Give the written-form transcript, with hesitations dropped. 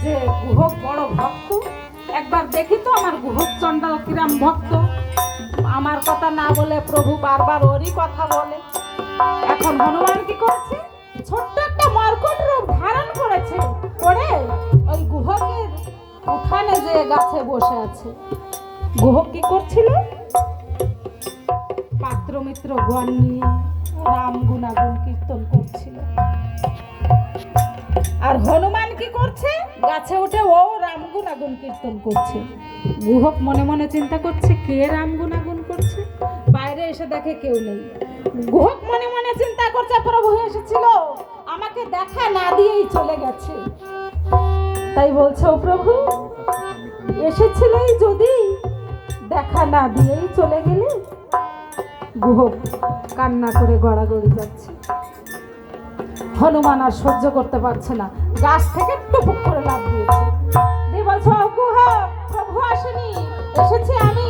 যে গুহক বড় ভক্ত, একবার দেখি তো আমার গুহক চণ্ডাল কিরাম ভক্ত। আমার কথা না বলে প্রভু বারবার ওরই কথা বলে। এখন হনুমান কি করছে, ছোট্ট একটা মর্কট রূপ ধারণ করেছে, করে ওই গুহকের উঠানে যে গাছে বসে আছে। গুহক কি করছিল, পাত্র মিত্র গণ নিয়ে রাম গুণাগুণ কীর্তন করছিল। আর হনুমান কি করছে, গাছে উঠে ও রাম গুণাগুণ কীর্তন করছে। গুহক মনে মনে চিন্তা করছে কে রাম গুণাগুণ করছে, বাইরে এসে দেখে কেউ নেই। গুহক মনে মনে চিন্তা করছে প্রভু এসেছিল, আমাকে দেখা না দিয়েই চলে গেছে। তাই বলছে, ও প্রভু এসেছিলেই যদি দেখা না দিয়েই চলে গেলে। গুহক কান্না করে গড়াগড়ি যাচ্ছে। হনুমান আর সহ্য করতে পারছে না, গাছ থেকে টুপুক করে লাফ দিয়েছে। দিয়ে বলছে, ও গুহক, প্রভু আসেনি, এসেছি আমি।